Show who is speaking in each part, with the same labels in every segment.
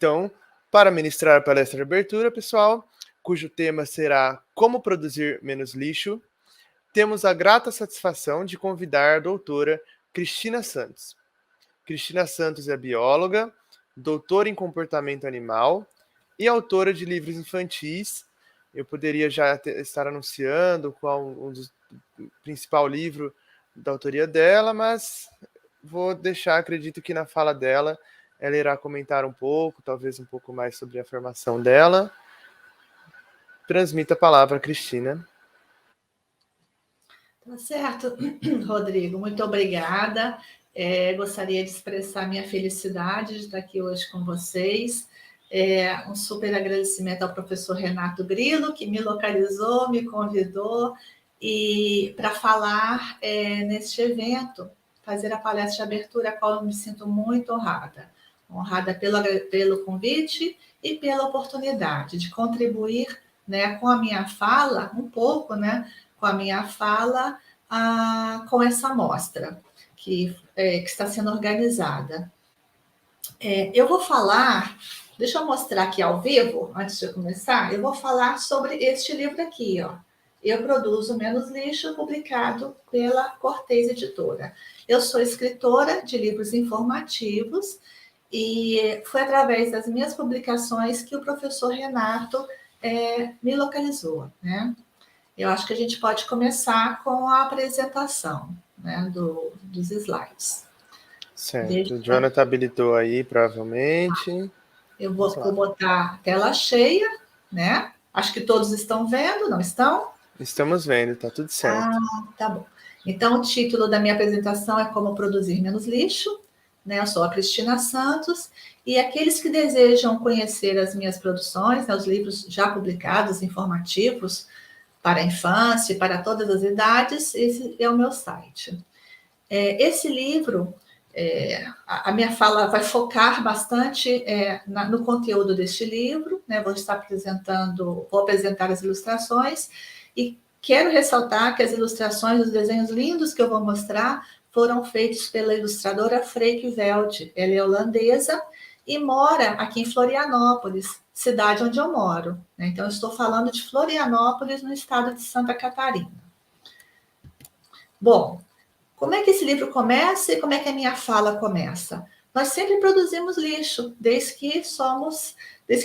Speaker 1: Então, para ministrar a palestra de abertura, pessoal, cujo tema será Como Produzir Menos Lixo, temos a grata satisfação de convidar a doutora Cristina Santos. Cristina Santos é bióloga, doutora em comportamento animal e autora de livros infantis. Eu poderia já estar anunciando qual um dos principal livro da autoria dela, mas vou deixar, acredito que na fala dela, ela irá comentar um pouco, talvez um pouco mais sobre a formação dela. Transmita a palavra, Cristina.
Speaker 2: Tá certo, Rodrigo, muito obrigada. Gostaria de expressar minha felicidade de estar aqui hoje com vocês. Um super agradecimento ao professor Renato Grillo, que me localizou, me convidou para falar neste evento, fazer a palestra de abertura, a qual eu me sinto muito honrada. Honrada pelo convite e pela oportunidade de contribuir, né, com a minha fala, um pouco, né, com a minha fala, com essa mostra que está sendo organizada. Eu vou falar, deixa eu mostrar aqui ao vivo, antes de eu começar, eu vou falar sobre este livro aqui, ó. Eu Produzo Menos Lixo, publicado pela Cortez Editora. Eu sou escritora de livros informativos e foi através das minhas publicações que o professor Renato me localizou, né? Eu acho que a gente pode começar com a apresentação, né, dos slides.
Speaker 1: Certo, o Jonathan habilitou aí, provavelmente.
Speaker 2: Eu vou botar a tela cheia, né? Acho que todos estão vendo, não estão?
Speaker 1: Estamos vendo, tá tudo certo.
Speaker 2: Tá bom. Então, o título da minha apresentação é Como Produzir Menos Lixo, né? Eu sou a Cristina Santos, e aqueles que desejam conhecer as minhas produções, né, os livros já publicados, informativos, para a infância e para todas as idades, esse é o meu site. Esse livro, a minha fala vai focar bastante no conteúdo deste livro, né? Vou apresentar as ilustrações e quero ressaltar que as ilustrações, os desenhos lindos que eu vou mostrar foram feitos pela ilustradora Freike Veld. Ela é holandesa e mora aqui em Florianópolis, cidade onde eu moro, né? Então, eu estou falando de Florianópolis, no estado de Santa Catarina. Bom, como é que esse livro começa e como é que a minha fala começa? Nós sempre produzimos lixo, desde que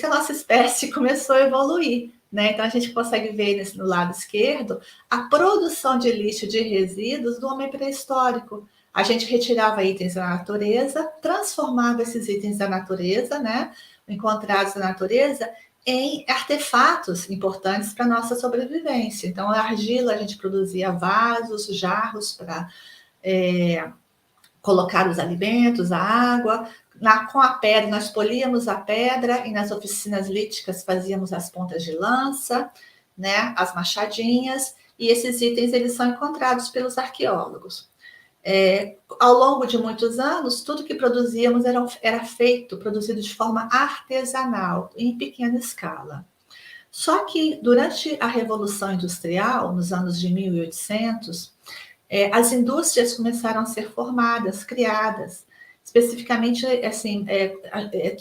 Speaker 2: a nossa espécie começou a evoluir, né? Então, a gente consegue ver no lado esquerdo a produção de lixo de resíduos do homem pré-histórico. A gente retirava itens da natureza, transformava esses itens da natureza, né, encontrados na natureza, em artefatos importantes para a nossa sobrevivência. Então, a argila, a gente produzia vasos, jarros para colocar os alimentos, a água. Com a pedra, nós políamos a pedra e nas oficinas líticas fazíamos as pontas de lança, né, as machadinhas, e esses itens eles são encontrados pelos arqueólogos. Ao longo de muitos anos, tudo que produzíamos era produzido de forma artesanal, em pequena escala. Só que, durante a Revolução Industrial, nos anos de 1800, as indústrias começaram a ser formadas, criadas. Especificamente, assim,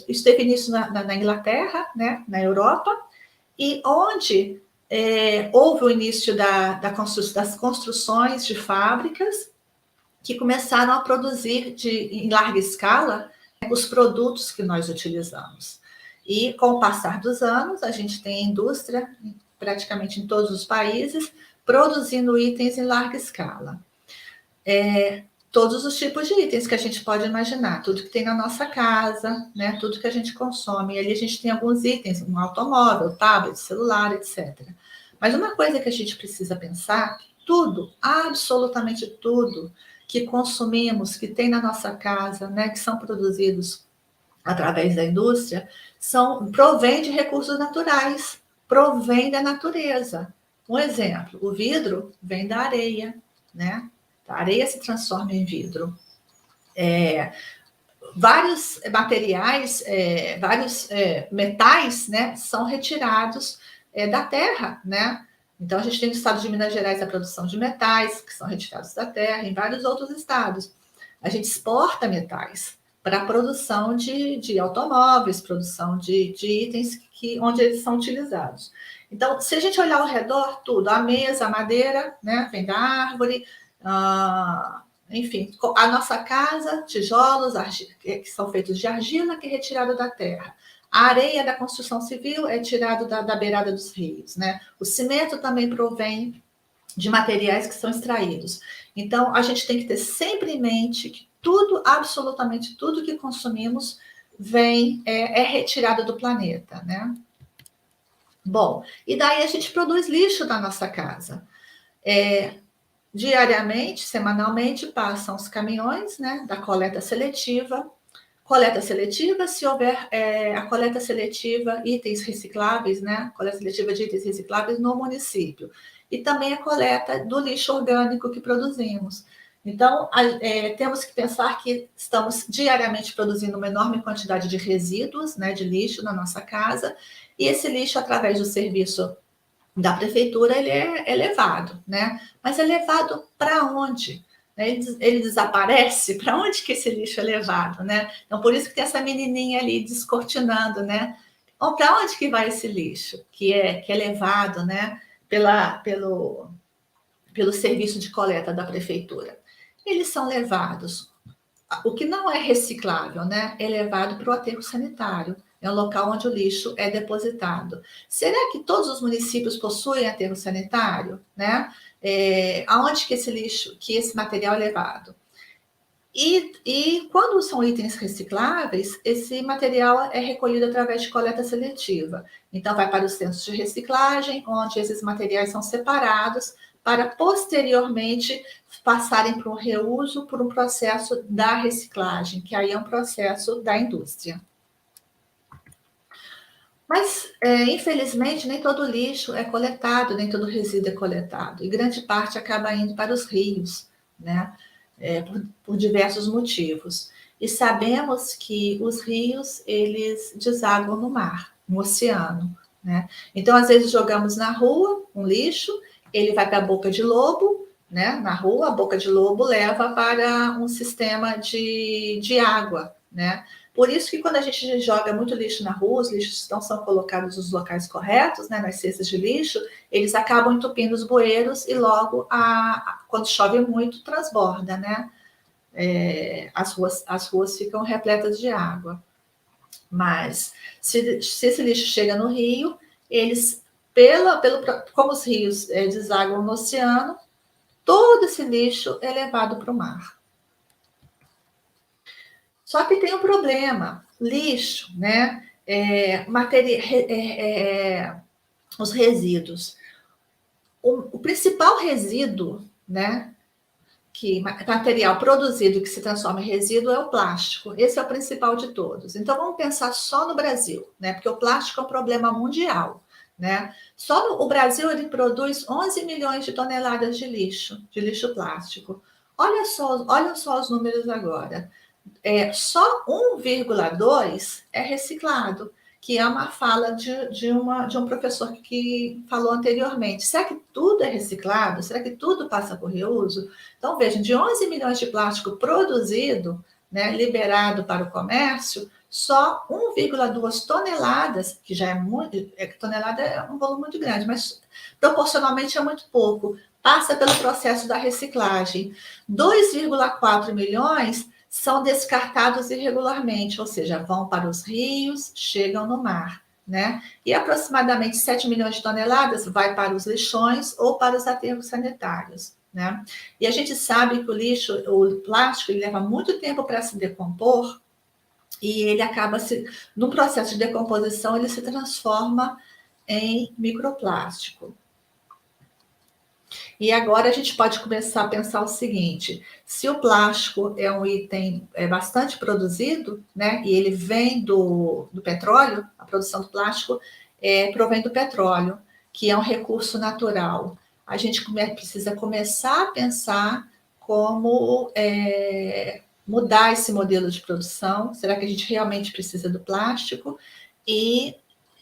Speaker 2: isso teve início na Inglaterra, né, na Europa, e onde houve o início das construções de fábricas, que começaram a produzir em larga escala os produtos que nós utilizamos. E com o passar dos anos, a gente tem indústria praticamente em todos os países produzindo itens em larga escala. Todos os tipos de itens que a gente pode imaginar, tudo que tem na nossa casa, né, tudo que a gente consome. E ali a gente tem alguns itens, um automóvel, tablet, celular, etc. Mas uma coisa que a gente precisa pensar, tudo, absolutamente tudo, que consumimos, que tem na nossa casa, né, que são produzidos através da indústria, provém de recursos naturais, provém da natureza. Um exemplo, o vidro vem da areia, né? A areia se transforma em vidro. Vários materiais, vários metais, né, são retirados da terra, né? Então, a gente tem no estado de Minas Gerais a produção de metais, que são retirados da terra, em vários outros estados. A gente exporta metais, para a produção de automóveis, produção de itens onde eles são utilizados. Então, se a gente olhar ao redor, tudo, a mesa, a madeira, né, vem da árvore, enfim, a nossa casa, tijolos que são feitos de argila, que é retirado da terra. A areia da construção civil é tirado da beirada dos rios, né? O cimento também provém de materiais que são extraídos. Então, a gente tem que ter sempre em mente que tudo, absolutamente tudo que consumimos é retirado do planeta, né? Bom, e daí a gente produz lixo na nossa casa. Diariamente, semanalmente, passam os caminhões, né, da coleta seletiva. Coleta seletiva, se houver a coleta seletiva, itens recicláveis, né? Coleta seletiva de itens recicláveis no município. E também a coleta do lixo orgânico que produzimos. Então, temos que pensar que estamos diariamente produzindo uma enorme quantidade de resíduos, né, de lixo na nossa casa, e esse lixo, através do serviço da prefeitura, ele é levado, né? Mas é levado para onde? Ele desaparece? Para onde que esse lixo é levado, né? Então, por isso que tem essa menininha ali descortinando, né? Para onde que vai esse lixo que é levado, né? Pelo serviço de coleta da prefeitura? Eles são levados. O que não é reciclável, né? É levado para o aterro sanitário. É o local onde o lixo é depositado. Será que todos os municípios possuem aterro sanitário, né? Aonde que esse material é levado? E quando são itens recicláveis, esse material é recolhido através de coleta seletiva. Então, vai para os centros de reciclagem, onde esses materiais são separados para posteriormente passarem para um reuso, por um processo da reciclagem, que aí é um processo da indústria. Mas, infelizmente, nem todo lixo é coletado, nem todo resíduo é coletado, e grande parte acaba indo para os rios, né? Por diversos motivos. E sabemos que os rios, eles desaguam no mar, no oceano, né? Então, às vezes, jogamos na rua um lixo, ele vai para a boca de lobo, né? Na rua, a boca de lobo leva para um sistema de água, né? Por isso que quando a gente joga muito lixo na rua, os lixos não são colocados nos locais corretos, né, nas cestas de lixo, eles acabam entupindo os bueiros e logo, quando chove muito, transborda, né? As ruas ficam repletas de água. Mas se esse lixo chega no rio, eles, como os rios desaguam no oceano, todo esse lixo é levado para o mar. Só que tem um problema, lixo, né? Os resíduos. O principal resíduo, né? Material produzido que se transforma em resíduo é o plástico. Esse é o principal de todos. Então, vamos pensar só no Brasil, né? Porque o plástico é um problema mundial, né? O Brasil ele produz 11 milhões de toneladas de lixo plástico. Olha só os números agora. Só 1,2 é reciclado, que é uma fala de um professor que falou anteriormente. Será que tudo é reciclado? Será que tudo passa por reuso? Então, vejam, de 11 milhões de plástico produzido, né, liberado para o comércio, só 1,2 toneladas, que já é muito, tonelada é um volume muito grande, mas proporcionalmente é muito pouco, passa pelo processo da reciclagem. 2,4 milhões são descartados irregularmente, ou seja, vão para os rios, chegam no mar, né? E aproximadamente 7 milhões de toneladas vai para os lixões ou para os aterros sanitários, né? E a gente sabe que o plástico, ele leva muito tempo para se decompor e ele acaba no processo de decomposição, ele se transforma em microplástico. E agora a gente pode começar a pensar o seguinte: se o plástico é um item bastante produzido, né, e ele vem do petróleo, a produção do plástico provém do petróleo, que é um recurso natural. A gente precisa começar a pensar como mudar esse modelo de produção. Será que a gente realmente precisa do plástico? E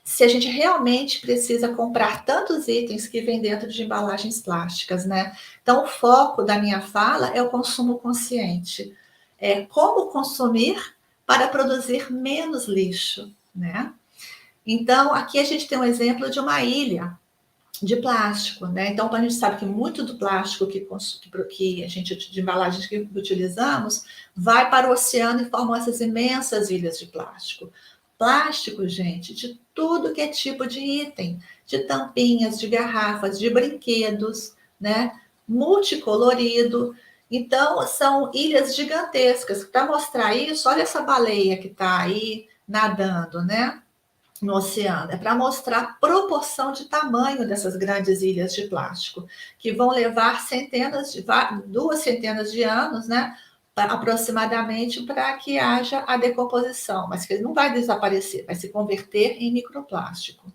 Speaker 2: se a gente realmente precisa comprar tantos itens que vêm dentro de embalagens plásticas, né? Então, o foco da minha fala é o consumo consciente. Como consumir para produzir menos lixo, né? Então, aqui a gente tem um exemplo de uma ilha de plástico, né? Então, a gente sabe que muito do plástico que a gente, de embalagens que utilizamos, vai para o oceano e formam essas imensas ilhas de plástico. Plástico, gente, de tudo que é tipo de item, de tampinhas, de garrafas, de brinquedos, né? Multicolorido. Então, são ilhas gigantescas. Para mostrar isso, olha essa baleia que está aí nadando, né? No oceano. É para mostrar a proporção de tamanho dessas grandes ilhas de plástico, que vão levar duas centenas de anos, né? Aproximadamente, para que haja a decomposição, mas que ele não vai desaparecer, vai se converter em microplástico.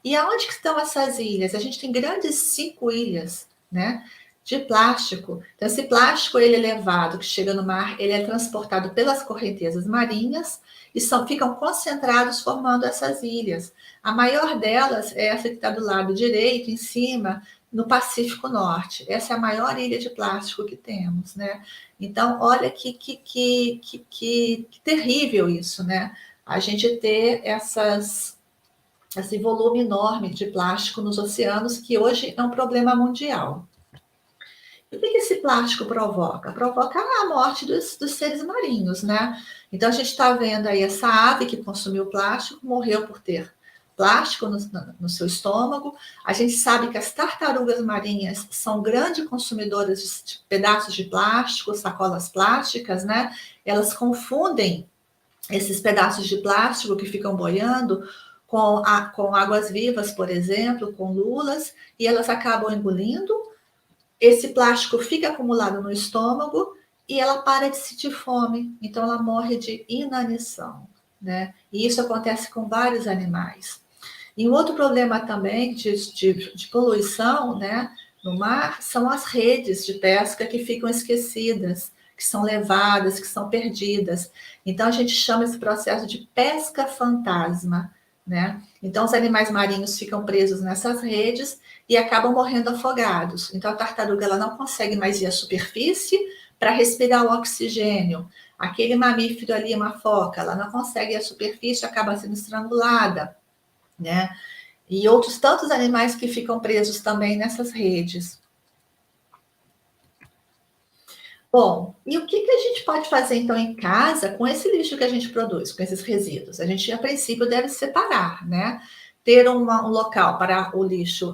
Speaker 2: E aonde que estão essas ilhas? A gente tem grandes 5 ilhas, né? De plástico. Então, esse plástico ele é levado, que chega no mar, ele é transportado pelas correntezas marinhas e ficam concentrados formando essas ilhas. A maior delas é essa que está do lado direito, em cima, no Pacífico Norte. Essa é a maior ilha de plástico que temos, né? Então, olha que terrível isso, né? A gente ter esse volume enorme de plástico nos oceanos, que hoje é um problema mundial. E o que esse plástico provoca? Provoca a morte dos seres marinhos, né? Então, a gente está vendo aí essa ave que consumiu plástico, morreu por ter plástico no seu estômago. A gente sabe que as tartarugas marinhas são grandes consumidoras de pedaços de plástico, sacolas plásticas, né? Elas confundem esses pedaços de plástico que ficam boiando com águas vivas, por exemplo, com lulas, e elas acabam engolindo. Esse plástico fica acumulado no estômago e ela para de sentir fome, então ela morre de inanição, né? E isso acontece com vários animais. E um outro problema também de poluição, né, no mar são as redes de pesca que ficam esquecidas, que são levadas, que são perdidas. Então a gente chama esse processo de pesca fantasma, né? Então os animais marinhos ficam presos nessas redes e acabam morrendo afogados. Então a tartaruga ela não consegue mais ir à superfície para respirar o oxigênio. Aquele mamífero ali, uma foca, ela não consegue ir à superfície, acaba sendo estrangulada, né? E outros tantos animais que ficam presos também nessas redes. Bom, e o que a gente pode fazer então em casa com esse lixo que a gente produz, com esses resíduos? A gente, a princípio, deve separar, né? Ter um local para o lixo,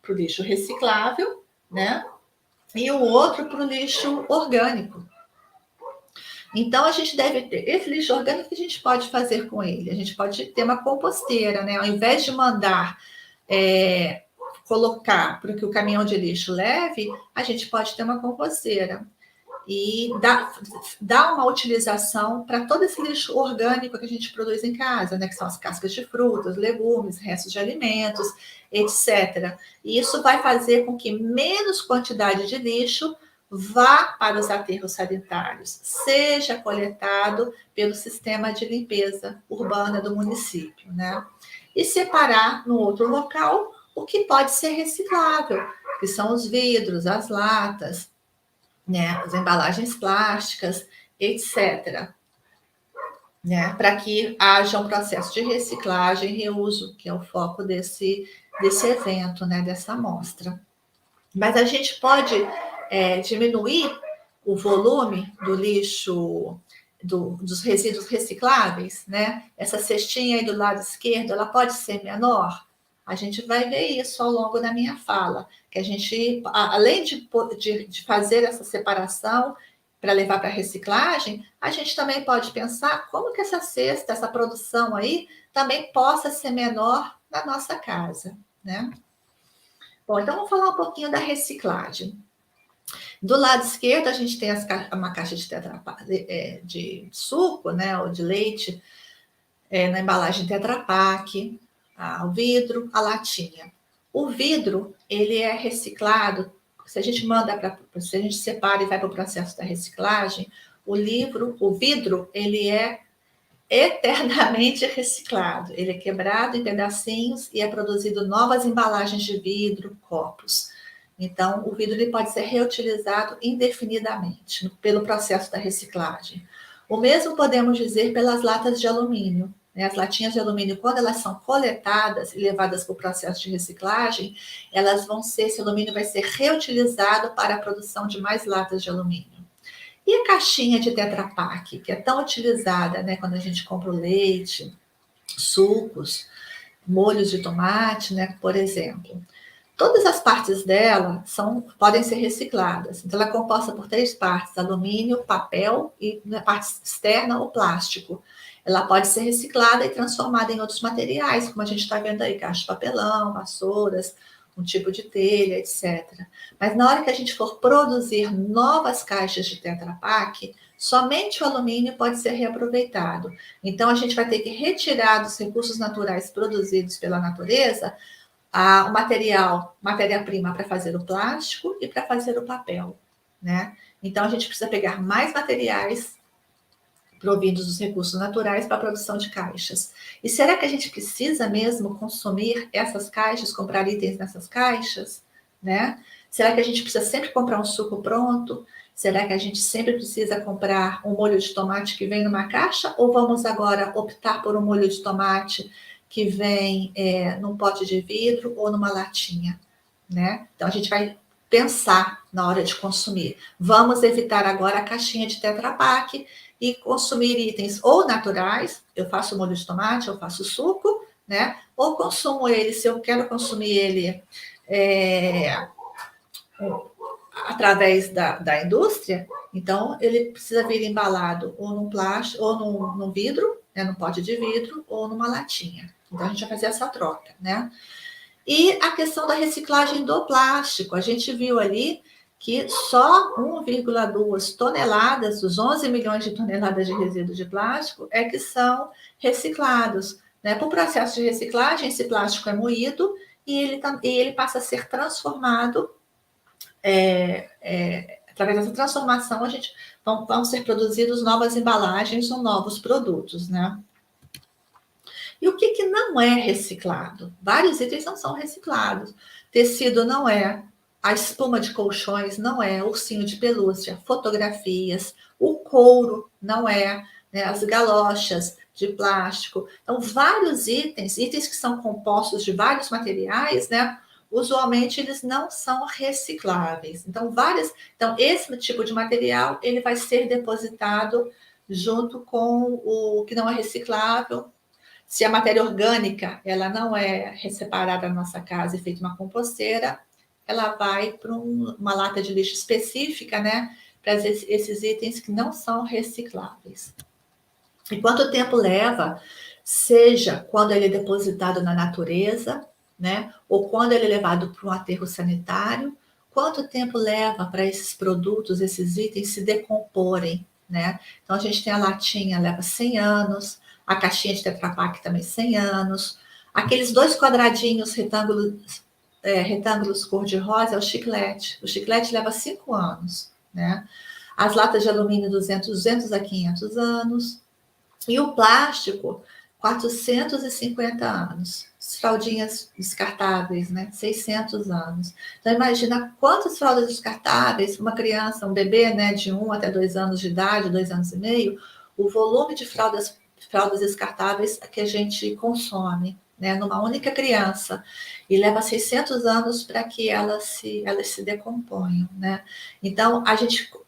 Speaker 2: para o lixo reciclável, né? E o outro para o lixo orgânico. Então, a gente deve ter esse lixo orgânico, que a gente pode fazer com ele? A gente pode ter uma composteira, né? Ao invés de mandar colocar para que o caminhão de lixo leve, a gente pode ter uma composteira e dar uma utilização para todo esse lixo orgânico que a gente produz em casa, né? Que são as cascas de frutas, legumes, restos de alimentos, etc. E isso vai fazer com que menos quantidade de lixo vá para os aterros sanitários, seja coletado pelo sistema de limpeza urbana do município, né? E separar no outro local o que pode ser reciclável, que são os vidros, as latas, né, as embalagens plásticas, etc. Né, para que haja um processo de reciclagem e reuso, que é o foco desse evento, né, dessa amostra. Mas a gente pode diminuir o volume do lixo, dos resíduos recicláveis, né? Essa cestinha aí do lado esquerdo, ela pode ser menor? A gente vai ver isso ao longo da minha fala, que a gente, além de fazer essa separação para levar para a reciclagem, a gente também pode pensar como que essa cesta, essa produção aí, também possa ser menor na nossa casa, né? Bom, então vamos falar um pouquinho da reciclagem. Do lado esquerdo, a gente tem uma caixa de suco, né, ou de leite, na embalagem Tetra Pak, o vidro, a latinha. O vidro, ele é reciclado, se a gente se a gente separa e vai para o processo da reciclagem, o vidro, ele é eternamente reciclado. Ele é quebrado em pedacinhos e é produzido novas embalagens de vidro, copos. Então, o vidro ele pode ser reutilizado indefinidamente pelo processo da reciclagem. O mesmo podemos dizer pelas latas de alumínio. As latinhas de alumínio, quando elas são coletadas e levadas para o processo de reciclagem, elas vão ser, esse alumínio vai ser reutilizado para a produção de mais latas de alumínio. E a caixinha de Tetra Pak, que é tão utilizada, né, quando a gente compra o leite, sucos, molhos de tomate, né, por exemplo. Todas as partes dela podem ser recicladas. Então, ela é composta por 3 partes: alumínio, papel e, na parte externa, o plástico. Ela pode ser reciclada e transformada em outros materiais, como a gente está vendo aí, caixa de papelão, vassouras, um tipo de telha, etc. Mas na hora que a gente for produzir novas caixas de Tetra Pak, somente o alumínio pode ser reaproveitado. Então, a gente vai ter que retirar dos recursos naturais produzidos pela natureza o matéria-prima para fazer o plástico e para fazer o papel, né? Então, a gente precisa pegar mais materiais provindos dos recursos naturais para a produção de caixas. E será que a gente precisa mesmo consumir essas caixas, comprar itens nessas caixas, né? Será que a gente precisa sempre comprar um suco pronto? Será que a gente sempre precisa comprar um molho de tomate que vem numa caixa? Ou vamos agora optar por um molho de tomate que vem num pote de vidro ou numa latinha, né? Então, a gente vai pensar na hora de consumir. Vamos evitar agora a caixinha de Tetra Pak e consumir itens ou naturais, eu faço molho de tomate, eu faço suco, né? Ou consumo ele, se eu quero consumir ele através da indústria, então ele precisa vir embalado ou num plástico, ou num vidro, né, num pote de vidro, ou numa latinha. Então a gente vai fazer essa troca, né? E a questão da reciclagem do plástico, a gente viu ali que só 1,2 toneladas dos 11 milhões de toneladas de resíduos de plástico é que são reciclados, né? Para o processo de reciclagem, esse plástico é moído e ele passa a ser transformado. Através dessa transformação, vão ser produzidos novas embalagens ou novos produtos, né? E o que não é reciclado? Vários itens não são reciclados. Tecido não é, a espuma de colchões não é, ursinho de pelúcia, fotografias, o couro não é, né? As galochas de plástico. Então, vários itens que são compostos de vários materiais, né? Usualmente eles não são recicláveis. Então, esse tipo de material ele vai ser depositado junto com o que não é reciclável. Se a matéria orgânica ela não é separada na nossa casa e feita uma composteira, ela vai para uma lata de lixo específica, né? Para esses itens que não são recicláveis. E quanto tempo leva, seja quando ele é depositado na natureza, né? Ou quando ele é levado para um aterro sanitário, quanto tempo leva para esses produtos, esses itens se decomporem, né? Então, a gente tem a latinha, leva 100 anos, a caixinha de Tetra Pak também 100 anos, aqueles 2 quadradinhos retângulos cor-de-rosa é o chiclete leva 5 anos, né? As latas de alumínio 200 a 500 anos, e o plástico 450 anos, as fraldinhas descartáveis, né? 600 anos. Então, imagina quantas fraldas descartáveis uma criança, um bebê, né, de 1 até 2 anos de idade, 2 anos e meio, o volume de fraldas descartáveis que a gente consome, né, numa única criança, e leva 600 anos para que elas se decomponham, né? Então,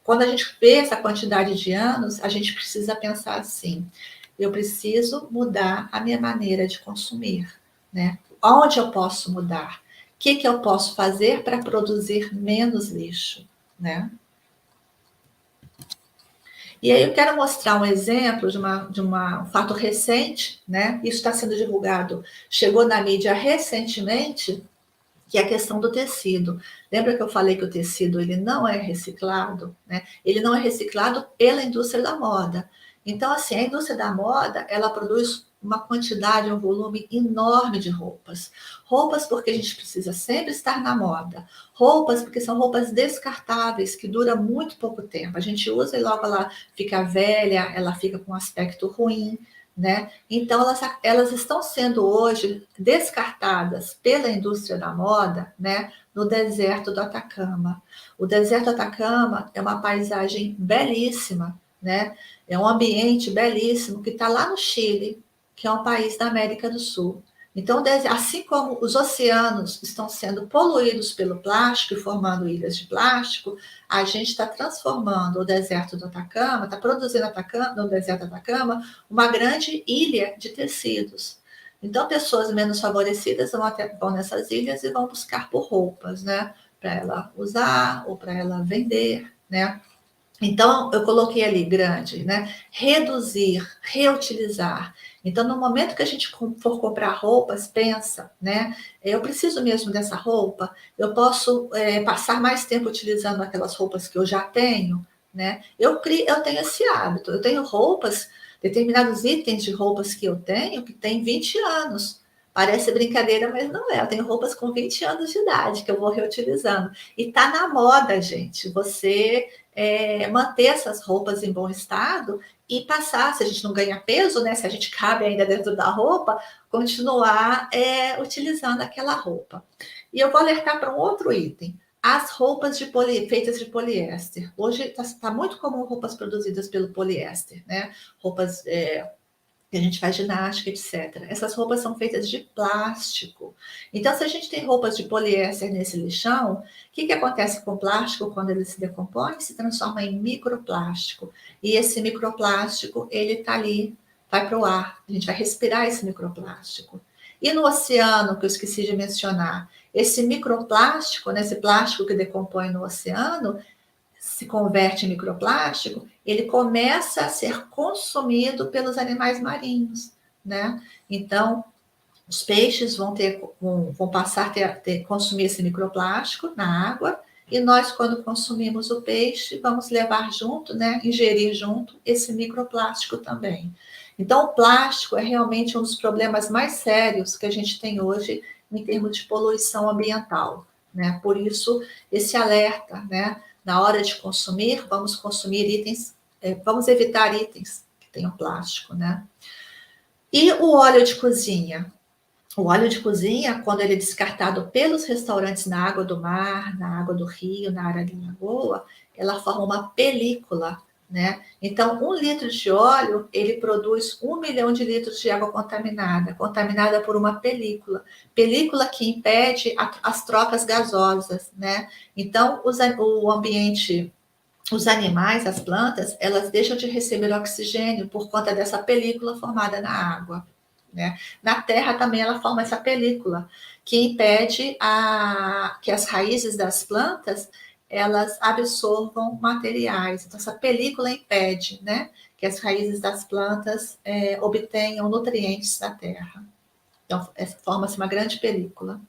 Speaker 2: quando a gente vê essa quantidade de anos, a gente precisa pensar assim: eu preciso mudar a minha maneira de consumir, né? Onde eu posso mudar? O que eu posso fazer para produzir menos lixo, né? E aí eu quero mostrar um exemplo de um fato recente, né? Isso está sendo divulgado, chegou na mídia recentemente, que é a questão do tecido. Lembra que eu falei que o tecido ele não é reciclado, né? Ele não é reciclado pela indústria da moda. Então, assim, a indústria da moda, ela produz uma quantidade, um volume enorme de roupas. Roupas porque a gente precisa sempre estar na moda. Roupas porque são roupas descartáveis, que duram muito pouco tempo. A gente usa e logo ela fica velha, ela fica com um aspecto ruim, né? Então, elas estão sendo hoje descartadas pela indústria da moda, né, no deserto do Atacama. O deserto do Atacama é uma paisagem belíssima, né? É um ambiente belíssimo que está lá no Chile, que é um país da América do Sul. Então, assim como os oceanos estão sendo poluídos pelo plástico e formando ilhas de plástico, a gente está transformando o deserto do Atacama, está produzindo no deserto do Atacama, uma grande ilha de tecidos. Então, pessoas menos favorecidas vão nessas ilhas e vão buscar por roupas, né? Para ela usar ou para ela vender, né? Então, eu coloquei ali grande, né? Reduzir, reutilizar. Então, no momento que a gente for comprar roupas, pensa, né? Eu preciso mesmo dessa roupa? Eu posso passar mais tempo utilizando aquelas roupas que eu já tenho, né? Eu tenho esse hábito. Eu tenho roupas, determinados itens de roupas que eu tenho, que tem 20 anos. Parece brincadeira, mas não é. Eu tenho roupas com 20 anos de idade que eu vou reutilizando. E tá na moda, gente. Você manter essas roupas em bom estado e passar, se a gente não ganha peso, né? Se a gente cabe ainda dentro da roupa, continuar utilizando aquela roupa. E eu vou alertar para um outro item. As roupas feitas de poliéster. Hoje está muito comum roupas produzidas pelo poliéster, né? Roupas que a gente faz ginástica, etc. Essas roupas são feitas de plástico. Então, se a gente tem roupas de poliéster nesse lixão, o que acontece com o plástico quando ele se decompõe? Se transforma em microplástico. E esse microplástico, ele está ali, vai para o ar. A gente vai respirar esse microplástico. E no oceano, que eu esqueci de mencionar, esse microplástico, né, esse plástico que decompõe no oceano, se converte em microplástico, ele começa a ser consumido pelos animais marinhos, né? Então, os peixes vão passar a consumir esse microplástico na água, e nós, quando consumimos o peixe, vamos levar junto, né? Ingerir junto esse microplástico também. Então, o plástico é realmente um dos problemas mais sérios que a gente tem hoje em termos de poluição ambiental, né? Por isso, esse alerta, né? Na hora de consumir, vamos consumir itens, vamos evitar itens que tenham plástico, né? E o óleo de cozinha? O óleo de cozinha, quando ele é descartado pelos restaurantes na água do mar, na água do rio, na área de lagoa, ela forma uma película, né? Então, 1 litro de óleo, ele produz 1 milhão de litros de água contaminada, contaminada por uma película. Película que impede as trocas gasosas, né? Então, o ambiente, os animais, as plantas, elas deixam de receber oxigênio por conta dessa película formada na água, né? Na terra também ela forma essa película que impede que as raízes das plantas elas absorvam materiais. Então, essa película impede, né, que as raízes das plantas obtenham nutrientes da terra. Então, forma-se uma grande película.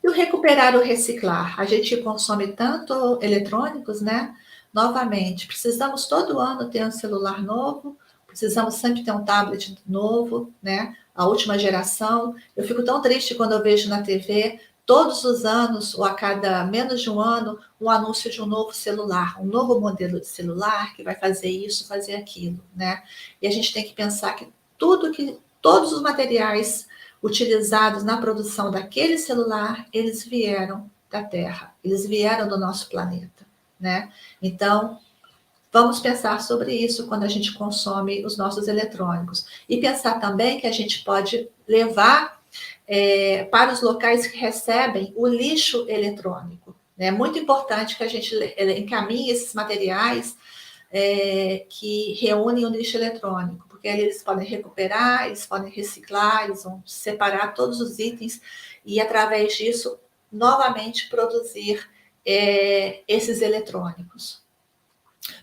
Speaker 2: E o recuperar ou reciclar? A gente consome tanto eletrônicos, né? Novamente, precisamos todo ano ter um celular novo, precisamos sempre ter um tablet novo, né? A última geração. Eu fico tão triste quando eu vejo na TV, todos os anos, ou a cada menos de um ano, um anúncio de um novo celular, um novo modelo de celular que vai fazer isso, fazer aquilo, né? E a gente tem que pensar que todos os materiais utilizados na produção daquele celular, eles vieram da Terra, eles vieram do nosso planeta, né? Então, vamos pensar sobre isso quando a gente consome os nossos eletrônicos. E pensar também que a gente pode levar para os locais que recebem o lixo eletrônico. É muito importante que a gente encaminhe esses materiais que reúnem o lixo eletrônico, porque aí eles podem recuperar, eles podem reciclar, eles vão separar todos os itens e, através disso, novamente produzir esses eletrônicos.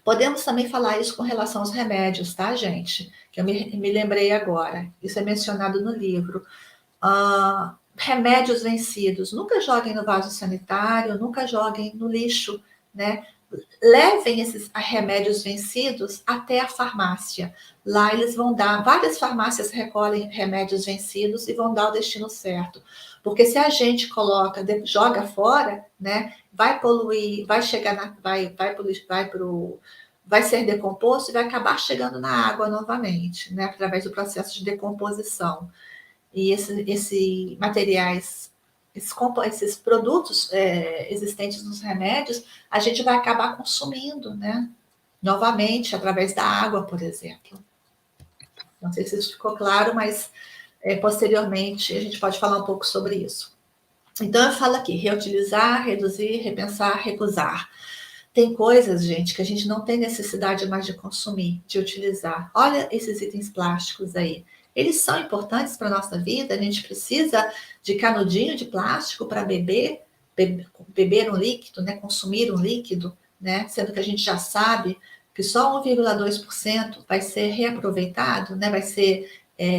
Speaker 2: Podemos também falar isso com relação aos remédios, tá, gente? Que eu me lembrei agora. Isso é mencionado no livro. Remédios vencidos. Nunca joguem no vaso sanitário, nunca joguem no lixo, né? Levem esses remédios vencidos até a farmácia. Lá eles vão dar, várias farmácias recolhem remédios vencidos e vão dar o destino certo. Porque se a gente joga fora, né, vai poluir, vai chegar vai ser decomposto e vai acabar chegando na água novamente, né, através do processo de decomposição. E esses materiais, esses produtos existentes nos remédios, a gente vai acabar consumindo, né? novamente, através da água, por exemplo. Não sei se isso ficou claro, mas posteriormente a gente pode falar um pouco sobre isso. Então, eu falo aqui: reutilizar, reduzir, repensar, recusar. Tem coisas, gente, que a gente não tem necessidade mais de consumir, de utilizar. Olha esses itens plásticos aí. Eles são importantes para a nossa vida, a gente precisa de canudinho de plástico para beber um líquido, né? Consumir um líquido, né? Sendo que a gente já sabe que só 1,2% vai ser reaproveitado, né? Vai ser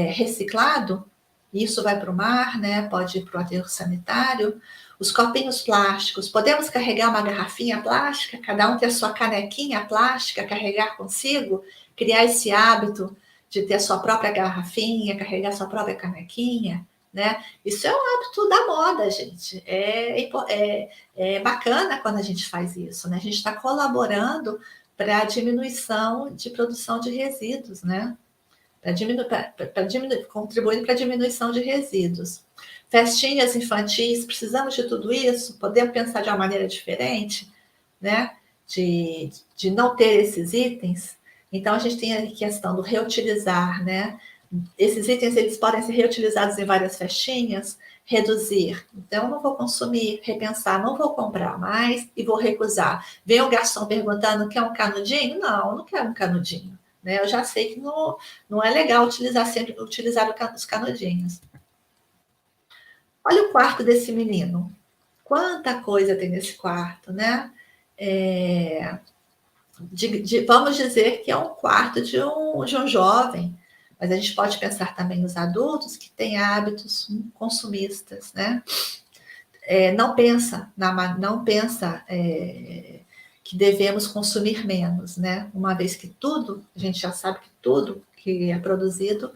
Speaker 2: reciclado. Isso vai para o mar, né? Pode ir para o aterro sanitário. Os copinhos plásticos, podemos carregar uma garrafinha plástica, cada um ter a sua canequinha plástica, carregar consigo, criar esse hábito de ter a sua própria garrafinha, carregar a sua própria canequinha, né? Isso é um hábito da moda, gente. É bacana quando a gente faz isso, né? A gente está colaborando para a diminuição de produção de resíduos, né? Contribuindo para a diminuição de resíduos. Festinhas infantis, precisamos de tudo isso? Podemos pensar de uma maneira diferente, né? De não ter esses itens. Então, a gente tem a questão do reutilizar, né? Esses itens, eles podem ser reutilizados em várias festinhas, reduzir. Então, não vou consumir, repensar, não vou comprar mais e vou recusar. Vem o garçom perguntando, quer um canudinho? Não quero um canudinho. Né? Eu já sei que não é legal utilizar os canudinhos. Olha o quarto desse menino. Quanta coisa tem nesse quarto, né? Vamos dizer que é um quarto de um jovem, mas a gente pode pensar também nos adultos que têm hábitos consumistas, né? Não pensa que devemos consumir menos, né? Uma vez que tudo, a gente já sabe que tudo que é produzido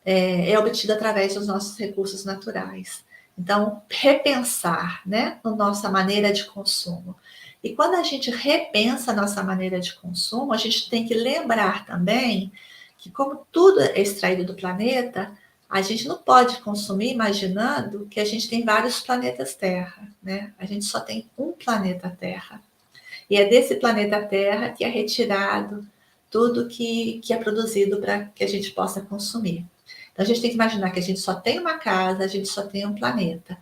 Speaker 2: é obtido através dos nossos recursos naturais. Então, repensar, né, a nossa maneira de consumo. E quando a gente repensa a nossa maneira de consumo, a gente tem que lembrar também que, como tudo é extraído do planeta, a gente não pode consumir imaginando que a gente tem vários planetas Terra, né? A gente só tem um planeta Terra. E é desse planeta Terra que é retirado tudo que é produzido para que a gente possa consumir. Então, a gente tem que imaginar que a gente só tem uma casa, a gente só tem um planeta.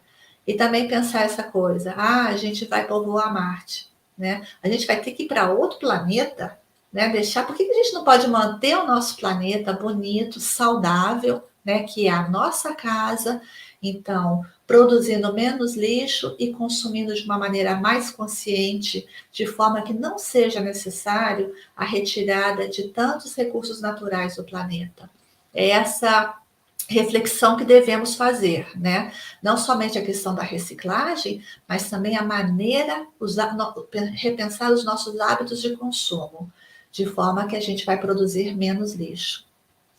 Speaker 2: E também pensar essa coisa: a gente vai povoar Marte, né? A gente vai ter que ir para outro planeta, né? Por que a gente não pode manter o nosso planeta bonito, saudável, né? Que é a nossa casa, então, produzindo menos lixo e consumindo de uma maneira mais consciente, de forma que não seja necessário a retirada de tantos recursos naturais do planeta. É essa reflexão que devemos fazer, né? Não somente a questão da reciclagem, mas também a maneira, repensar os nossos hábitos de consumo, de forma que a gente vai produzir menos lixo,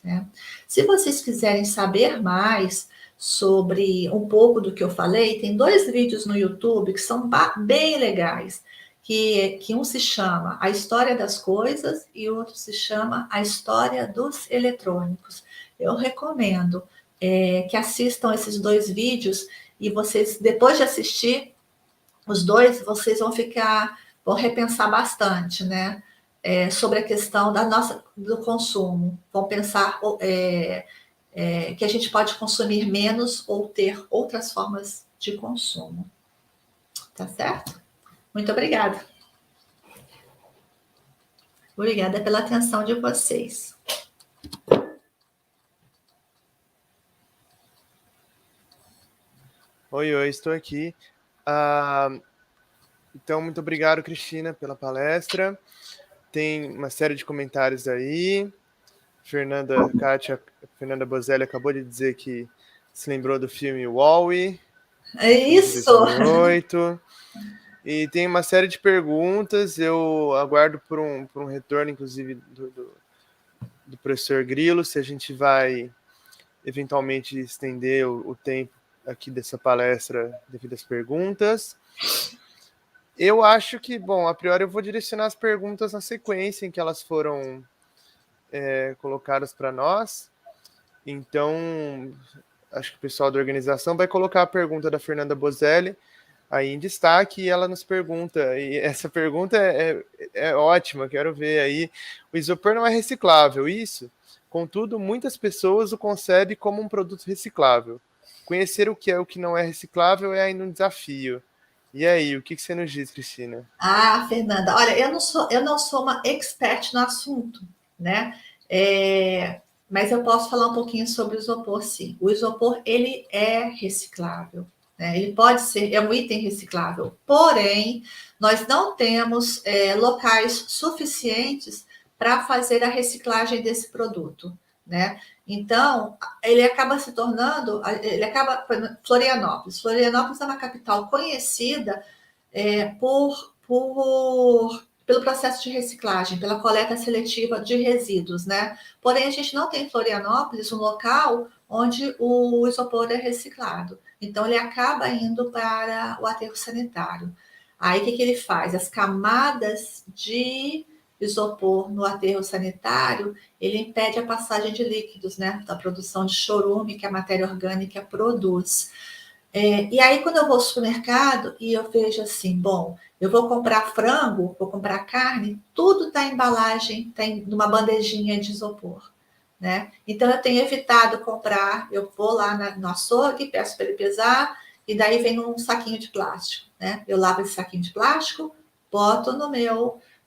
Speaker 2: né? Se vocês quiserem saber mais sobre um pouco do que eu falei, tem 2 vídeos no YouTube que são bem legais, que um se chama A História das Coisas e o outro se chama A História dos Eletrônicos. Eu recomendo que assistam esses 2 vídeos e vocês, depois de assistir os 2, vocês vão repensar bastante, né? Sobre a questão do consumo. Vão pensar que a gente pode consumir menos ou ter outras formas de consumo. Tá certo? Muito obrigada. Obrigada pela atenção de vocês.
Speaker 1: Oi, estou aqui. Então, muito obrigado, Cristina, pela palestra. Tem uma série de comentários aí. Fernanda Bozelli acabou de dizer que se lembrou do filme Wall-E.
Speaker 2: É isso!
Speaker 1: 2008. E tem uma série de perguntas. Eu aguardo por um retorno, inclusive, do professor Grilo, se a gente vai eventualmente estender o tempo aqui dessa palestra devido às perguntas. Eu acho que, bom, a priori eu vou direcionar as perguntas na sequência em que elas foram colocadas para nós. Então, acho que o pessoal da organização vai colocar a pergunta da Fernanda Bozelli aí em destaque, e ela nos pergunta, e essa pergunta é ótima, quero ver aí. O isopor não é reciclável, isso? Contudo, muitas pessoas o concebem como um produto reciclável. Conhecer o que é o que não é reciclável é ainda um desafio. E aí, o que você nos diz, Cristina?
Speaker 2: Ah, Fernanda, olha, eu não sou uma expert no assunto, né? Mas eu posso falar um pouquinho sobre o isopor, sim. O isopor, ele é reciclável, né? Ele pode ser, é um item reciclável, porém, nós não temos locais suficientes para fazer a reciclagem desse produto, né? Então, ele acaba se tornando, por exemplo, Florianópolis. Florianópolis é uma capital conhecida pelo processo de reciclagem, pela coleta seletiva de resíduos, né? Porém, a gente não tem em Florianópolis um local onde o isopor é reciclado. Então, ele acaba indo para o aterro sanitário. Aí, o que ele faz? As camadas de isopor no aterro sanitário, ele impede a passagem de líquidos, né? Da produção de chorume que a matéria orgânica produz. E aí, quando eu vou ao supermercado e eu vejo assim, bom, eu vou comprar frango, vou comprar carne, tudo está em embalagem, tem numa bandejinha de isopor, né? Então, eu tenho evitado comprar, eu vou lá no açougue, peço para ele pesar, e daí vem num saquinho de plástico, né? Eu lavo esse saquinho de plástico, boto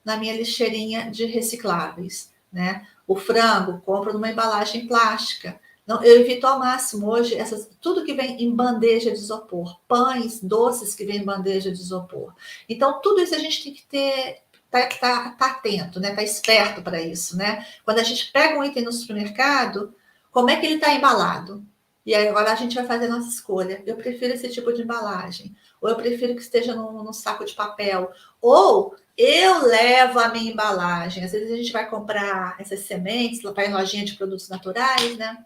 Speaker 2: na minha lixeirinha de recicláveis, né? O frango, compro numa embalagem plástica. Não, eu evito ao máximo hoje tudo que vem em bandeja de isopor, pães, doces que vem em bandeja de isopor. Então, tudo isso a gente tem que ter, tá atento, né? Tá esperto para isso, né? Quando a gente pega um item no supermercado, como é que ele está embalado? E aí, agora a gente vai fazer a nossa escolha. Eu prefiro esse tipo de embalagem, ou eu prefiro que esteja num saco de papel, ou eu levo a minha embalagem. Às vezes a gente vai comprar essas sementes, vai em lojinha de produtos naturais, né?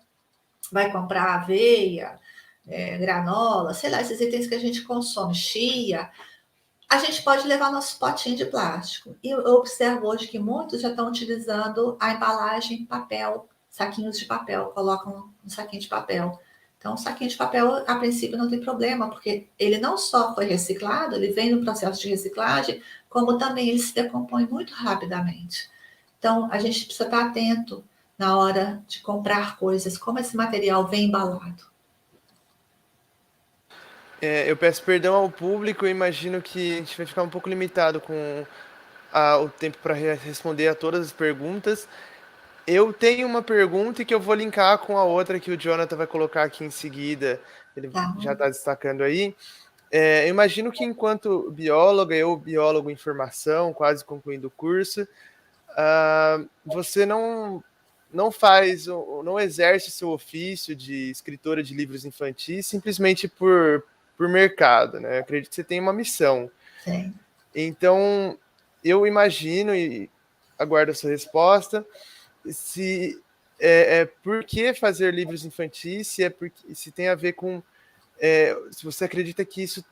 Speaker 2: Vai comprar aveia, granola, sei lá, esses itens que a gente consome, chia, a gente pode levar nosso potinho de plástico. E eu observo hoje que muitos já estão utilizando a embalagem papel, saquinhos de papel, colocam um saquinho de papel. Então, o saquinho de papel, a princípio, não tem problema, porque ele não só foi reciclado, ele vem no processo de reciclagem, como também ele se decompõe muito rapidamente. Então, a gente precisa estar atento na hora de comprar coisas, como esse material vem embalado.
Speaker 1: Eu peço perdão ao público, eu imagino que a gente vai ficar um pouco limitado com o tempo para responder a todas as perguntas. Eu tenho uma pergunta que eu vou linkar com a outra que o Jonathan vai colocar aqui em seguida. Ele
Speaker 2: Tá?
Speaker 1: já está destacando aí. Eu imagino que enquanto bióloga, eu biólogo em formação, quase concluindo o curso, você não exerce seu ofício de escritora de livros infantis simplesmente por mercado, né? Eu acredito que você tem uma missão.
Speaker 2: Sim.
Speaker 1: Então, eu imagino e aguardo a sua resposta se por que fazer livros infantis, se tem a ver com se você acredita que isso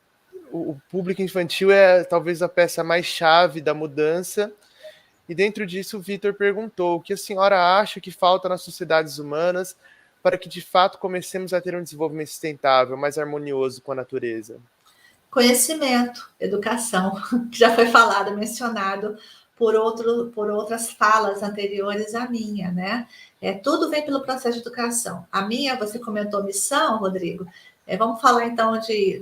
Speaker 1: o público infantil é talvez a peça mais chave da mudança. E dentro disso, o Vitor perguntou: o que a senhora acha que falta nas sociedades humanas para que de fato comecemos a ter um desenvolvimento sustentável, mais harmonioso com a natureza?
Speaker 2: Conhecimento, educação, que já foi falado, mencionado por outras falas anteriores à minha, né? Tudo vem pelo processo de educação. A minha, você comentou missão, Rodrigo. Vamos falar então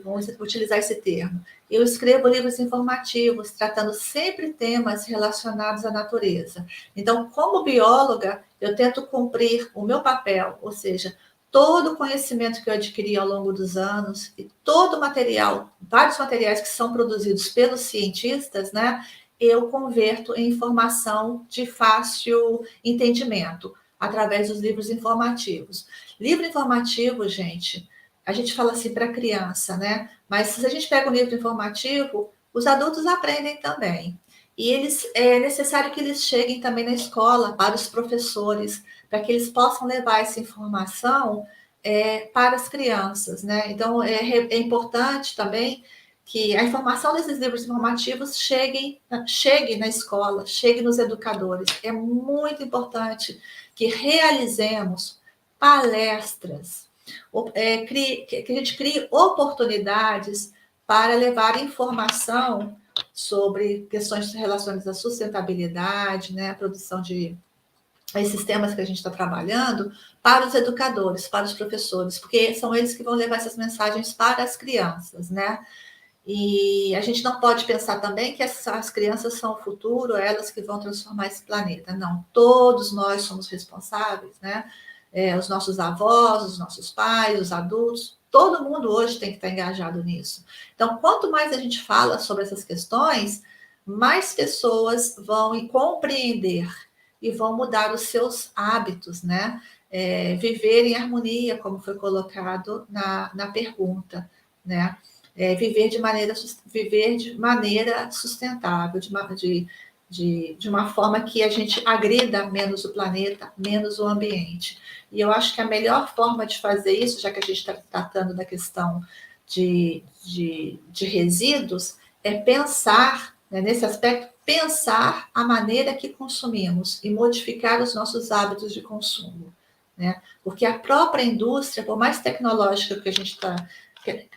Speaker 2: vamos utilizar esse termo. Eu escrevo livros informativos, tratando sempre temas relacionados à natureza. Então, como bióloga, eu tento cumprir o meu papel, ou seja, todo o conhecimento que eu adquiri ao longo dos anos e todo o material, vários materiais que são produzidos pelos cientistas, né, eu converto em informação de fácil entendimento através dos livros informativos. Livro informativo, gente, a gente fala assim para criança, né? Mas se a gente pega um livro informativo, os adultos aprendem também. E é necessário que eles cheguem também na escola para os professores, para que eles possam levar essa informação para as crianças, né? Então é importante também que a informação desses livros informativos chegue na escola, chegue nos educadores. É muito importante que realizemos palestras, que a gente crie oportunidades para levar informação sobre questões relacionadas à sustentabilidade, né, a produção de esses temas que a gente está trabalhando para os educadores, para os professores, porque são eles que vão levar essas mensagens para as crianças, né? E a gente não pode pensar também que as crianças são o futuro, elas que vão transformar esse planeta. Não, todos nós somos responsáveis, né? Os nossos avós, os nossos pais, os adultos, todo mundo hoje tem que estar engajado nisso. Então, quanto mais a gente fala sobre essas questões, mais pessoas vão compreender e vão mudar os seus hábitos, né? Viver em harmonia, como foi colocado na pergunta, né? Viver de maneira sustentável, de uma forma que a gente agrida menos o planeta, menos o ambiente. E eu acho que a melhor forma de fazer isso, já que a gente está tratando da questão de resíduos, é pensar, né, nesse aspecto, pensar a maneira que consumimos e modificar os nossos hábitos de consumo, né? Porque a própria indústria, por mais tecnológica que a gente está,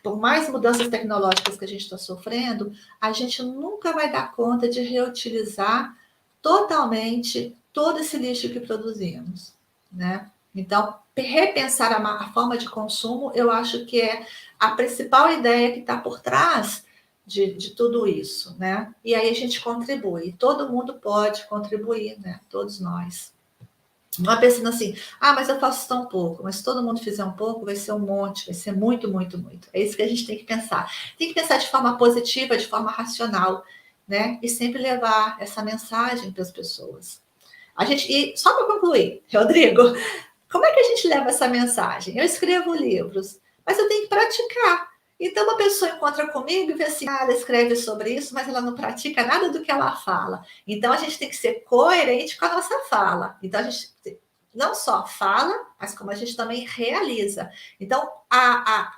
Speaker 2: por mais mudanças tecnológicas que a gente está sofrendo, a gente nunca vai dar conta de reutilizar totalmente todo esse lixo que produzimos, né? Então, repensar a forma de consumo, eu acho que é a principal ideia que está por trás de tudo isso, né? E aí a gente contribui, todo mundo pode contribuir, né? Todos nós. Não é pensando assim, mas eu faço tão pouco, mas se todo mundo fizer um pouco, vai ser um monte, vai ser muito, muito, muito. É isso que a gente tem que pensar. Tem que pensar de forma positiva, de forma racional, né? E sempre levar essa mensagem para as pessoas. E só para concluir, Rodrigo, como é que a gente leva essa mensagem? Eu escrevo livros, mas eu tenho que praticar. Então, uma pessoa encontra comigo e vê assim, ela escreve sobre isso, mas ela não pratica nada do que ela fala. Então, a gente tem que ser coerente com a nossa fala. Então, a gente não só fala, mas como a gente também realiza. Então, a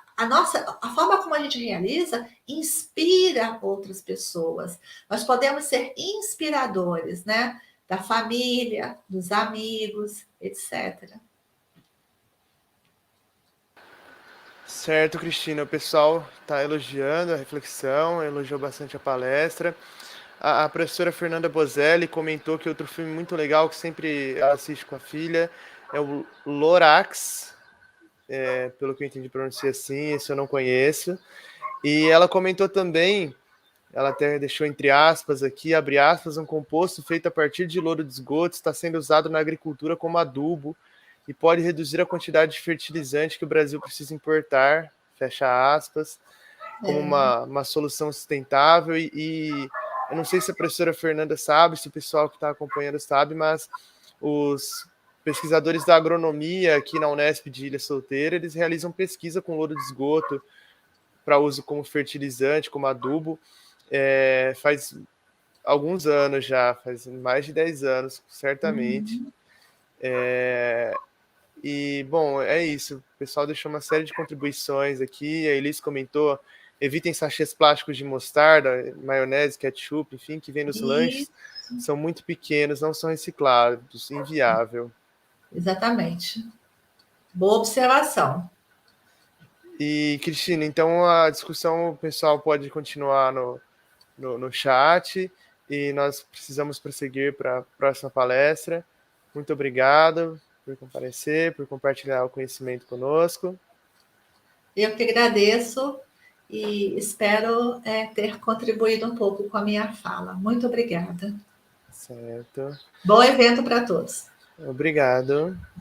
Speaker 2: forma como a gente realiza inspira outras pessoas. Nós podemos ser inspiradores, né? Da família, dos amigos, etc.
Speaker 1: Certo, Cristina. O pessoal está elogiando a reflexão, elogiou bastante a palestra. A professora Fernanda Bozelli comentou que outro filme muito legal que sempre ela assiste com a filha é o Lorax, pelo que eu entendi pronunciar assim, esse eu não conheço. E ela comentou também, ela até deixou entre aspas aqui, abre aspas, um composto feito a partir de lodo de esgoto está sendo usado na agricultura como adubo e pode reduzir a quantidade de fertilizante que o Brasil precisa importar, fecha aspas, como uma solução sustentável. E eu não sei se a professora Fernanda sabe, se o pessoal que está acompanhando sabe, mas os pesquisadores da agronomia aqui na Unesp de Ilha Solteira, eles realizam pesquisa com lodo de esgoto para uso como fertilizante, como adubo, faz alguns anos já, faz mais de 10 anos, certamente. E, bom, é isso. O pessoal deixou uma série de contribuições aqui. A Elis comentou: evitem sachês plásticos de mostarda, maionese, ketchup, enfim, que vem nos lanches. São muito pequenos, não são reciclados, inviável.
Speaker 2: Exatamente. Boa observação.
Speaker 1: E, Cristina, então a discussão o pessoal pode continuar no chat e nós precisamos prosseguir para a próxima palestra. Muito obrigado por comparecer, por compartilhar o conhecimento conosco.
Speaker 2: Eu que agradeço e espero ter contribuído um pouco com a minha fala. Muito obrigada.
Speaker 1: Certo.
Speaker 2: Bom evento para todos.
Speaker 1: Obrigado.